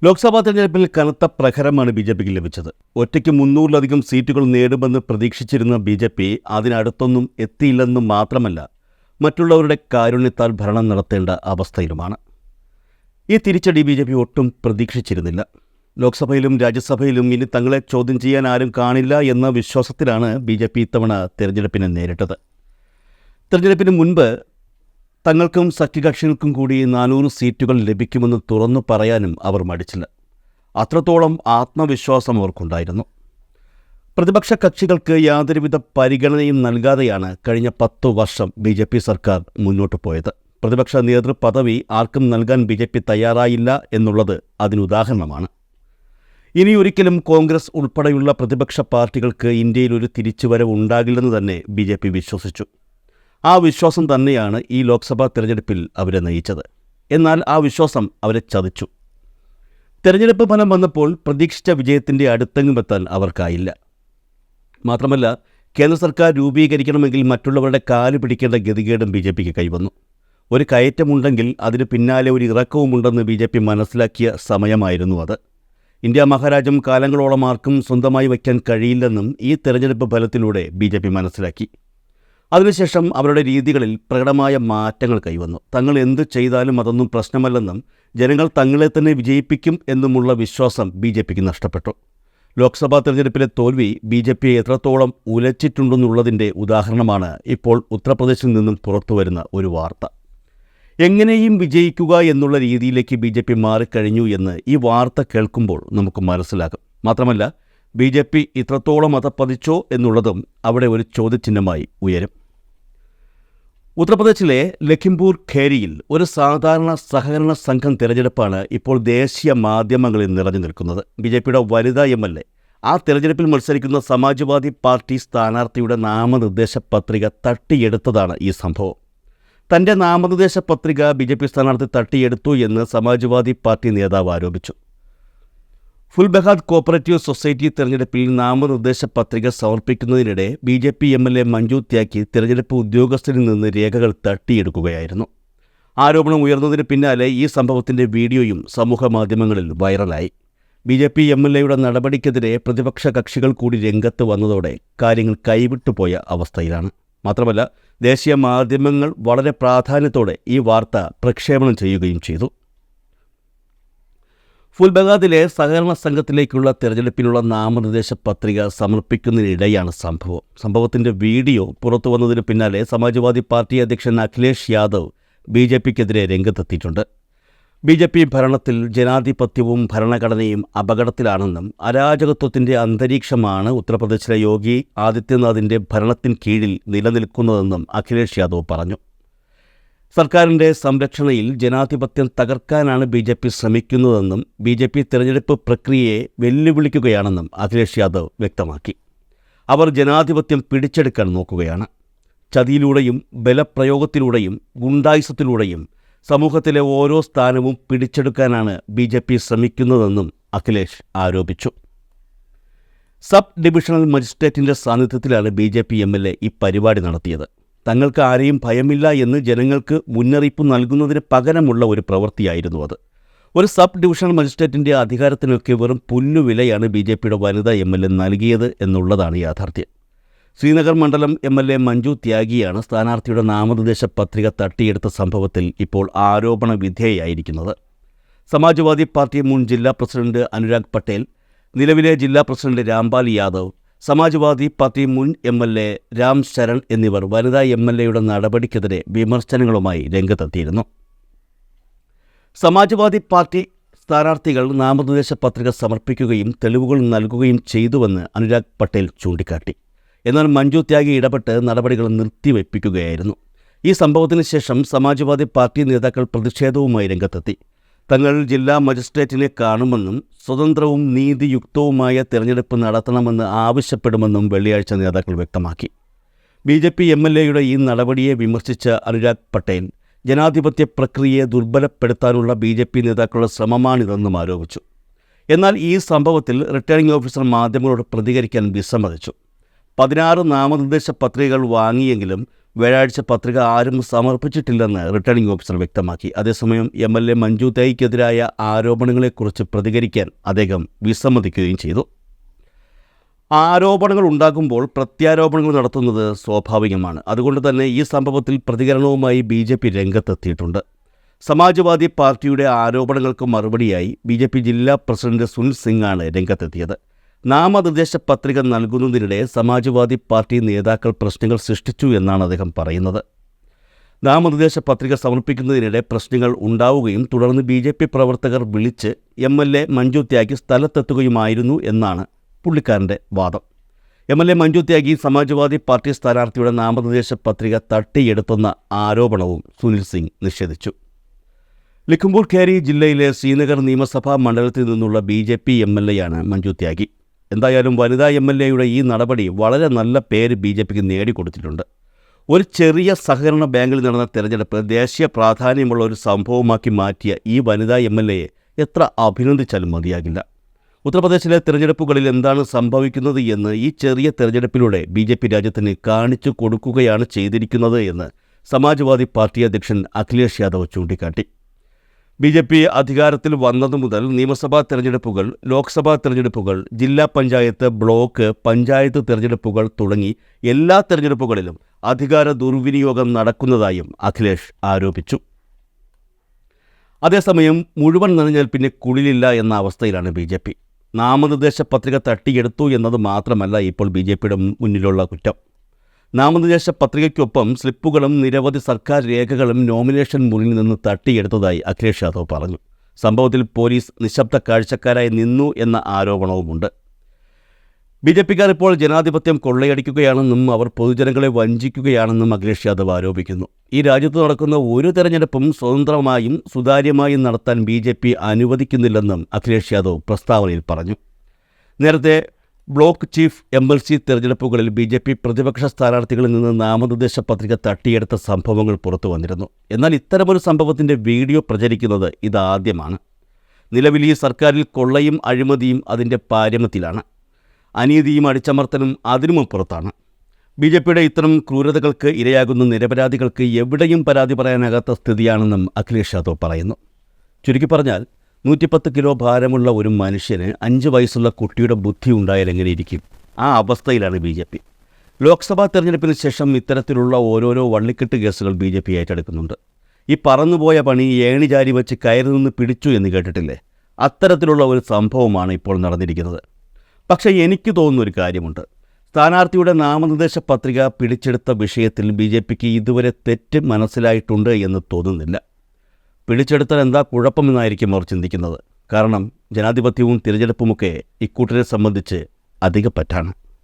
ലോക്സഭാ തെരഞ്ഞെടുപ്പിൽ കനത്ത പ്രഹരമാണ് ബി.ജെ.പിക്ക് ലഭിച്ചത്. ഒറ്റയ്ക്ക് 300-ലധികം സീറ്റുകൾ നേടുമെന്ന് പ്രതീക്ഷിച്ചിരുന്ന ബി.ജെ.പി അതിനടുത്തൊന്നും എത്തിയില്ലെന്നും മാത്രമല്ല, മറ്റുള്ളവരുടെ കാരുണ്യത്താൽ ഭരണം നടത്തേണ്ട അവസ്ഥയിലുമാണ്. ഈ തിരിച്ചടി ബി.ജെ.പി ഒട്ടും പ്രതീക്ഷിച്ചിരുന്നില്ല. ലോക്സഭയിലും രാജ്യസഭയിലും ഇനി തങ്ങളെ ചോദ്യം ചെയ്യാൻ ആരും കാണില്ല എന്ന വിശ്വാസത്തിലാണ് ബി.ജെ.പി ഇത്തവണ തെരഞ്ഞെടുപ്പിനെ നേരിട്ടത്. തെരഞ്ഞെടുപ്പിന് മുൻപ് തങ്ങൾക്കും സഖ്യകക്ഷികൾക്കും കൂടി 400 സീറ്റുകൾ ലഭിക്കുമെന്ന് തുറന്നു പറയാനും അവർ മടിച്ചില്ല. അത്രത്തോളം ആത്മവിശ്വാസം അവർക്കുണ്ടായിരുന്നു. പ്രതിപക്ഷ കക്ഷികൾക്ക് യാതൊരുവിധ പരിഗണനയും നൽകാതെയാണ് കഴിഞ്ഞ 10 വർഷം ബി.ജെ.പി സർക്കാർ മുന്നോട്ട് പോയത്. പ്രതിപക്ഷ നേതൃപദവി ആർക്കും നൽകാൻ ബി.ജെ.പി തയ്യാറായില്ല എന്നുള്ളത് അതിനുദാഹരണമാണ്. ഇനിയൊരിക്കലും കോൺഗ്രസ് ഉൾപ്പെടെയുള്ള പ്രതിപക്ഷ പാർട്ടികൾക്ക് ഇന്ത്യയിൽ ഒരു തിരിച്ചുവരവ് ഉണ്ടാകില്ലെന്ന് തന്നെ ബി.ജെ.പി വിശ്വസിച്ചു. ആ വിശ്വാസം തന്നെയാണ് ഈ ലോക്സഭാ തെരഞ്ഞെടുപ്പിൽ അവരെ നയിച്ചത്. എന്നാൽ ആ വിശ്വാസം അവരെ ചതിച്ചു. തെരഞ്ഞെടുപ്പ് ഫലം വന്നപ്പോൾ പ്രതീക്ഷിച്ച വിജയത്തിൻ്റെ അടുത്തെങ്ങുമെത്താൻ അവർക്കായില്ല. മാത്രമല്ല, കേന്ദ്ര സർക്കാർ രൂപീകരിക്കണമെങ്കിൽ മറ്റുള്ളവരുടെ കാല് പിടിക്കേണ്ട ഗതികേടും ബി.ജെ.പിക്ക് കൈവന്നു. ഒരു കയറ്റമുണ്ടെങ്കിൽ അതിന് പിന്നാലെ ഒരു ഇറക്കവുമുണ്ടെന്ന് ബി.ജെ.പി മനസ്സിലാക്കിയ സമയമായിരുന്നു അത്. ഇന്ത്യ മഹാരാജ്യം കാലങ്ങളോളം ആർക്കും സ്വന്തമായി വയ്ക്കാൻ കഴിയില്ലെന്നും ഈ തെരഞ്ഞെടുപ്പ് ഫലത്തിലൂടെ ബി.ജെ.പി മനസ്സിലാക്കി. അതിനുശേഷം അവരുടെ രീതികളിൽ പ്രകടമായ മാറ്റങ്ങൾ കൈവന്നു. തങ്ങൾ എന്തു ചെയ്താലും അതൊന്നും പ്രശ്നമല്ലെന്നും ജനങ്ങൾ തങ്ങളെ തന്നെ വിജയിപ്പിക്കും എന്നുമുള്ള വിശ്വാസം ബി.ജെ.പിക്ക് നഷ്ടപ്പെട്ടു. ലോക്സഭാ തെരഞ്ഞെടുപ്പിലെ തോൽവി ബി.ജെ.പിയെ എത്രത്തോളം ഉലച്ചിട്ടുണ്ടെന്നുള്ളതിൻ്റെ ഉദാഹരണമാണ് ഇപ്പോൾ ഉത്തർപ്രദേശിൽ നിന്നും പുറത്തുവരുന്ന ഒരു വാർത്ത. എങ്ങനെയും വിജയിക്കുക എന്നുള്ള രീതിയിലേക്ക് ബി.ജെ.പി മാറിക്കഴിഞ്ഞു എന്ന് ഈ വാർത്ത കേൾക്കുമ്പോൾ നമുക്ക് മനസ്സിലാകും. മാത്രമല്ല, ബി.ജെ.പി ഇത്രത്തോളം അതപ്പതിച്ചോ എന്നുള്ളതും അവിടെ ഒരു ചോദ്യചിഹ്നമായി ഉയരും. ഉത്തർപ്രദേശിലെ ലഖിംപൂർ ഖേരിയിൽ ഒരു സാധാരണ സഹകരണ സംഘം തിരഞ്ഞെടുപ്പാണ് ഇപ്പോൾ ദേശീയ മാധ്യമങ്ങളിൽ നിറഞ്ഞു നിൽക്കുന്നത്. ബി.ജെ.പിയുടെ വനിതാ എം.എൽ.എ ആ തിരഞ്ഞെടുപ്പിൽ മത്സരിക്കുന്ന സമാജ്വാദി പാർട്ടി സ്ഥാനാർത്ഥിയുടെ നാമനിർദ്ദേശ പത്രിക തട്ടിയെടുത്തതാണ് ഈ സംഭവം. തൻ്റെ നാമനിർദ്ദേശ പത്രിക ബി.ജെ.പി സ്ഥാനാർത്ഥി തട്ടിയെടുത്തു എന്ന് സമാജ്വാദി പാർട്ടി നേതാവ് ആരോപിച്ചു. ഫുൽബഹാദ് കോപ്പറേറ്റീവ് സൊസൈറ്റി തെരഞ്ഞെടുപ്പിൽ നാമനിർദ്ദേശ പത്രിക സമർപ്പിക്കുന്നതിനിടെ ബി.ജെ.പി എം.എൽ.എ മഞ്ജു ത്യാഗി തെരഞ്ഞെടുപ്പ് ഉദ്യോഗസ്ഥരിൽ നിന്ന് രേഖകൾ തട്ടിയെടുക്കുകയായിരുന്നു. ആരോപണം ഉയർന്നതിന് പിന്നാലെ ഈ സംഭവത്തിൻ്റെ വീഡിയോയും സമൂഹ മാധ്യമങ്ങളിൽ വൈറലായി. ബി.ജെ.പി എം.എൽ.എയുടെ നടപടിക്കെതിരെ പ്രതിപക്ഷ കക്ഷികൾ കൂടി രംഗത്ത് വന്നതോടെ കാര്യങ്ങൾ കൈവിട്ടുപോയ അവസ്ഥയിലാണ്. മാത്രമല്ല, ദേശീയ മാധ്യമങ്ങൾ വളരെ പ്രാധാന്യത്തോടെ ഈ വാർത്ത പ്രക്ഷേപണം ചെയ്യുകയും ചെയ്തു. ഫുൽബഹാദിലെ സഹകരണ സംഘത്തിലേക്കുള്ള തെരഞ്ഞെടുപ്പിനുള്ള നാമനിർദ്ദേശ പത്രിക സമർപ്പിക്കുന്നതിനിടെയാണ് സംഭവത്തിൻ്റെ വീഡിയോ പുറത്തു വന്നതിന് പിന്നാലെ സമാജ്വാദി പാർട്ടി അധ്യക്ഷൻ അഖിലേഷ് യാദവ് ബി.ജെ.പിക്കെതിരെ രംഗത്തെത്തിയിട്ടുണ്ട്. ബി.ജെ.പി ഭരണത്തിൽ ജനാധിപത്യവും ഭരണഘടനയും അപകടത്തിലാണെന്നും അരാജകത്വത്തിൻ്റെ അന്തരീക്ഷമാണ് ഉത്തർപ്രദേശിലെ യോഗി ആദിത്യനാഥിൻ്റെ ഭരണത്തിന് കീഴിൽ നിലനിൽക്കുന്നതെന്നും അഖിലേഷ് യാദവ് പറഞ്ഞു. സർക്കാരിൻ്റെ സംരക്ഷണയിൽ ജനാധിപത്യം തകർക്കാനാണ് ബി.ജെ.പി ശ്രമിക്കുന്നതെന്നും ബി.ജെ.പി തെരഞ്ഞെടുപ്പ് പ്രക്രിയയെ വെല്ലുവിളിക്കുകയാണെന്നും അഖിലേഷ് യാദവ് വ്യക്തമാക്കി. അവർ ജനാധിപത്യം പിടിച്ചെടുക്കാൻ നോക്കുകയാണ്. ചതിയിലൂടെയും ബലപ്രയോഗത്തിലൂടെയും ഗുണ്ടായിസത്തിലൂടെയും സമൂഹത്തിലെ ഓരോ സ്ഥാനവും പിടിച്ചെടുക്കാനാണ് ബി.ജെ.പി ശ്രമിക്കുന്നതെന്നും അഖിലേഷ് ആരോപിച്ചു. സബ് ഡിവിഷണൽ മജിസ്ട്രേറ്റിൻ്റെ സാന്നിധ്യത്തിലാണ് ബി.ജെ.പി എം.എൽ.എ ഈ പരിപാടി നടത്തിയത്. തങ്ങൾക്ക് ആരെയും ഭയമില്ല എന്ന് ജനങ്ങൾക്ക് മുന്നറിയിപ്പ് നൽകുന്നതിന് പകരമുള്ള ഒരു പ്രവൃത്തിയായിരുന്നു അത്. ഒരു സബ് ഡിവിഷണൽ മജിസ്ട്രേറ്റിൻ്റെ അധികാരത്തിനൊക്കെ വെറും പുല്ലുവിലയാണ് ബി.ജെ.പിയുടെ വനിതാ എം.എൽ.എ നൽകിയത് എന്നുള്ളതാണ് യാഥാർത്ഥ്യം. ശ്രീനഗർ മണ്ഡലം എം.എൽ.എ മഞ്ജു ത്യാഗിയാണ് സ്ഥാനാർത്ഥിയുടെ നാമനിർദ്ദേശ പത്രിക തട്ടിയെടുത്ത സംഭവത്തിൽ ഇപ്പോൾ ആരോപണ വിധേയയായിരിക്കുന്നത്. സമാജ്വാദി പാർട്ടി മുൻ ജില്ലാ പ്രസിഡന്റ് അനുരാഗ് പട്ടേൽ, നിലവിലെ ജില്ലാ പ്രസിഡന്റ് രാംപാൽ യാദവ്, സമാജ്വാദി പാർട്ടി മുൻ എം.എൽ.എ രാം ശരൺ എന്നിവർ വനിതാ എം.എൽ.എയുടെ നടപടിക്കെതിരെ വിമർശനങ്ങളുമായി രംഗത്തെത്തിയിരുന്നു. സമാജ്വാദി പാർട്ടി സ്ഥാനാർത്ഥികൾ നാമനിർദ്ദേശ പത്രിക സമർപ്പിക്കുകയും തെളിവുകൾ നൽകുകയും ചെയ്തുവെന്ന് അനുരാഗ് പട്ടേൽ ചൂണ്ടിക്കാട്ടി. എന്നാൽ മഞ്ജു ത്യാഗി ഇടപെട്ട് നടപടികൾ നിർത്തിവെപ്പിക്കുകയായിരുന്നു. ഈ സംഭവത്തിന് ശേഷം സമാജ്വാദി പാർട്ടി നേതാക്കൾ പ്രതിഷേധവുമായി രംഗത്തെത്തി. തങ്ങൾ ജില്ലാ മജിസ്ട്രേറ്റിനെ കാണുമെന്നും സ്വതന്ത്രവും നീതിയുക്തവുമായ തെരഞ്ഞെടുപ്പ് നടത്തണമെന്ന് ആവശ്യപ്പെടുമെന്നും വെള്ളിയാഴ്ച നേതാക്കൾ വ്യക്തമാക്കി. ബി.ജെ.പി എം.എൽ.എയുടെ ഈ നടപടിയെ വിമർശിച്ച അനുരാഗ് പട്ടേൽ ജനാധിപത്യ പ്രക്രിയയെ ദുർബലപ്പെടുത്താനുള്ള ബി.ജെ.പി നേതാക്കളുടെ ശ്രമമാണിതെന്നും ആരോപിച്ചു. എന്നാൽ ഈ സംഭവത്തിൽ റിട്ടേണിംഗ് ഓഫീസർ മാധ്യമങ്ങളോട് പ്രതികരിക്കാൻ വിസമ്മതിച്ചു. 16 നാമനിർദ്ദേശ പത്രികകൾ വാങ്ങിയെങ്കിലും വ്യാഴാഴ്ച പത്രിക ആരും സമർപ്പിച്ചിട്ടില്ലെന്ന് റിട്ടേണിംഗ് ഓഫീസർ വ്യക്തമാക്കി. അതേസമയം MLA മഞ്ജു തേയ്ക്കെതിരായ ആരോപണങ്ങളെക്കുറിച്ച് പ്രതികരിക്കാൻ അദ്ദേഹം വിസമ്മതിക്കുകയും ചെയ്തു. ആരോപണങ്ങൾ ഉണ്ടാകുമ്പോൾ പ്രത്യാരോപണങ്ങൾ നടത്തുന്നത് സ്വാഭാവികമാണ്. അതുകൊണ്ട് തന്നെ ഈ സംഭവത്തിൽ പ്രതികരണവുമായി BJP രംഗത്തെത്തിയിട്ടുണ്ട്. സമാജ്വാദി പാർട്ടിയുടെ ആരോപണങ്ങൾക്ക് മറുപടിയായി BJP ജില്ലാ പ്രസിഡന്റ് സുനിൽ സിംഗാണ് രംഗത്തെത്തിയത്. നാമനിർദ്ദേശ പത്രിക നൽകുന്നതിനിടെ സമാജ്വാദി പാർട്ടി നേതാക്കൾ പ്രശ്നങ്ങൾ സൃഷ്ടിച്ചു എന്നാണ് അദ്ദേഹം പറയുന്നത്. നാമനിർദ്ദേശ പത്രിക സമർപ്പിക്കുന്നതിനിടെ പ്രശ്നങ്ങൾ ഉണ്ടാവുകയും തുടർന്ന് BJP പ്രവർത്തകർ വിളിച്ച് MLA മഞ്ജു ത്യാഗി സ്ഥലത്തെത്തുകയുമായിരുന്നു എന്നാണ് പുള്ളിക്കാരൻ്റെ വാദം. MLA മഞ്ജു ത്യാഗി സമാജ്വാദി പാർട്ടി സ്ഥാനാർത്ഥിയുടെ നാമനിർദ്ദേശ പത്രിക തട്ടിയെടുത്തെന്ന ആരോപണവും സുനിൽ സിംഗ് നിഷേധിച്ചു. ലഖിംപൂർ ഖേരി ജില്ലയിലെ ശ്രീനഗർ നിയമസഭാ മണ്ഡലത്തിൽ നിന്നുള്ള BJP MLAയാണ് മഞ്ജു ത്യാഗി. എന്തായാലും വനിതാ MLAയുടെ ഈ നടപടി വളരെ നല്ല പേര് BJPക്ക് നേടിക്കൊടുത്തിട്ടുണ്ട്. ഒരു ചെറിയ സഹകരണ ബാങ്കിൽ നടന്ന തെരഞ്ഞെടുപ്പ് ദേശീയ പ്രാധാന്യമുള്ള ഒരു സംഭവമാക്കി മാറ്റിയ ഈ വനിതാ MLAയെ എത്ര അഭിനന്ദിച്ചാലും മതിയാകില്ല. ഉത്തർപ്രദേശിലെ തെരഞ്ഞെടുപ്പുകളിൽ എന്താണ് സംഭവിക്കുന്നത് എന്ന് ഈ ചെറിയ തെരഞ്ഞെടുപ്പിലൂടെ BJP രാജ്യത്തിന് കാണിച്ചു കൊടുക്കുകയാണ് ചെയ്തിരിക്കുന്നത് എന്ന് സമാജ്വാദി പാർട്ടി അധ്യക്ഷൻ അഖിലേഷ് യാദവ് ചൂണ്ടിക്കാട്ടി. BJP അധികാരത്തിൽ വന്നതു മുതൽ നിയമസഭാ തെരഞ്ഞെടുപ്പുകൾ, ലോക്സഭാ തെരഞ്ഞെടുപ്പുകൾ, ജില്ലാ പഞ്ചായത്ത്, ബ്ലോക്ക്, പഞ്ചായത്ത് തെരഞ്ഞെടുപ്പുകൾ തുടങ്ങി എല്ലാ തെരഞ്ഞെടുപ്പുകളിലും അധികാര ദുർവിനിയോഗം നടക്കുന്നതായും അഖിലേഷ് ആരോപിച്ചു. അതേസമയം മുഴുവൻ നനഞ്ഞാൽ പിന്നെ കുളിലില്ല എന്ന അവസ്ഥയിലാണ് BJP. നാമനിർദ്ദേശ പത്രിക തട്ടിയെടുത്തു എന്നത് മാത്രമല്ല ഇപ്പോൾ BJPയുടെ മുന്നിലുള്ള കുറ്റം. നാമനിർദ്ദേശ പത്രികയ്ക്കൊപ്പം സ്ലിപ്പുകളും നിരവധി സർക്കാർ രേഖകളും നോമിനേഷൻ മുറിയിൽ നിന്ന് തട്ടിയെടുത്തതായി അഖിലേഷ് യാദവ് പറഞ്ഞു. സംഭവത്തിൽ പോലീസ് നിശബ്ദ കാഴ്ചക്കാരായി നിന്നു എന്ന ആരോപണവുമുണ്ട്. BJPക്കാർ ഇപ്പോൾ ജനാധിപത്യം കൊള്ളയടിക്കുകയാണെന്നും അവർ പൊതുജനങ്ങളെ വഞ്ചിക്കുകയാണെന്നും അഖിലേഷ് യാദവ് ആരോപിക്കുന്നു. ഈ രാജ്യത്ത് നടക്കുന്ന ഒരു തെരഞ്ഞെടുപ്പും സ്വതന്ത്രമായും സുതാര്യമായും നടത്താൻ BJP അനുവദിക്കുന്നില്ലെന്നും അഖിലേഷ് യാദവ് പ്രസ്താവനയിൽ പറഞ്ഞു. നേരത്തെ ബ്ലോക്ക് ചീഫ് MLC തെരഞ്ഞെടുപ്പുകളിൽ BJP പ്രതിപക്ഷ സ്ഥാനാർത്ഥികളിൽ നിന്ന് നാമനിർദ്ദേശ പത്രിക തട്ടിയെടുത്ത സംഭവങ്ങൾ പുറത്തു വന്നിരുന്നു. എന്നാൽ ഇത്തരമൊരു സംഭവത്തിൻ്റെ വീഡിയോ പ്രചരിക്കുന്നത് ഇതാദ്യമാണ്. നിലവിൽ ഈ സർക്കാരിൽ കൊള്ളയും അഴിമതിയും അതിൻ്റെ പാരമ്യത്തിലാണ്. അനീതിയും അടിച്ചമർത്തലും അതിനുമപ്പുറത്താണ്. BJPയുടെ ഇത്തരം ക്രൂരതകൾക്ക് ഇരയാകുന്ന നിരപരാധികൾക്ക് എവിടെയും പരാതി പറയാനാകാത്ത സ്ഥിതിയാണെന്നും അഖിലേഷ് യാദവ് പറയുന്നു. ചുരുക്കി പറഞ്ഞാൽ 110 കിലോ ഭാരമുള്ള ഒരു മനുഷ്യന് 5 വയസ്സുള്ള കുട്ടിയുടെ ബുദ്ധി ഉണ്ടായാൽ എങ്ങനെയിരിക്കും? ആ അവസ്ഥയിലാണ് BJP. ലോക്സഭാ തെരഞ്ഞെടുപ്പിന് ശേഷം ഇത്തരത്തിലുള്ള ഓരോരോ വള്ളിക്കെട്ട് കേസുകൾ BJP ഏറ്റെടുക്കുന്നുണ്ട്. ഈ പറന്നുപോയ പണി ഏണിചാരി വെച്ച് കയറി നിന്ന് പിടിച്ചു എന്ന് കേട്ടിട്ടില്ലേ? അത്തരത്തിലുള്ള ഒരു സംഭവമാണ് ഇപ്പോൾ നടന്നിരിക്കുന്നത്. പക്ഷേ എനിക്ക് തോന്നുന്നൊരു കാര്യമുണ്ട്. സ്ഥാനാർത്ഥിയുടെ നാമനിർദ്ദേശ പത്രിക പിടിച്ചെടുത്ത വിഷയത്തിൽ BJPക്ക് ഇതുവരെ തെറ്റ് മനസ്സിലായിട്ടുണ്ട് എന്ന് തോന്നുന്നില്ല. പിടിച്ചെടുത്താൽ എന്താ കുഴപ്പമെന്നായിരിക്കും അവർ ചിന്തിക്കുന്നത്. കാരണം ജനാധിപത്യവും തിരഞ്ഞെടുപ്പുമൊക്കെ ഇക്കൂട്ടരെ സംബന്ധിച്ച് അധിക പറ്റാണ്.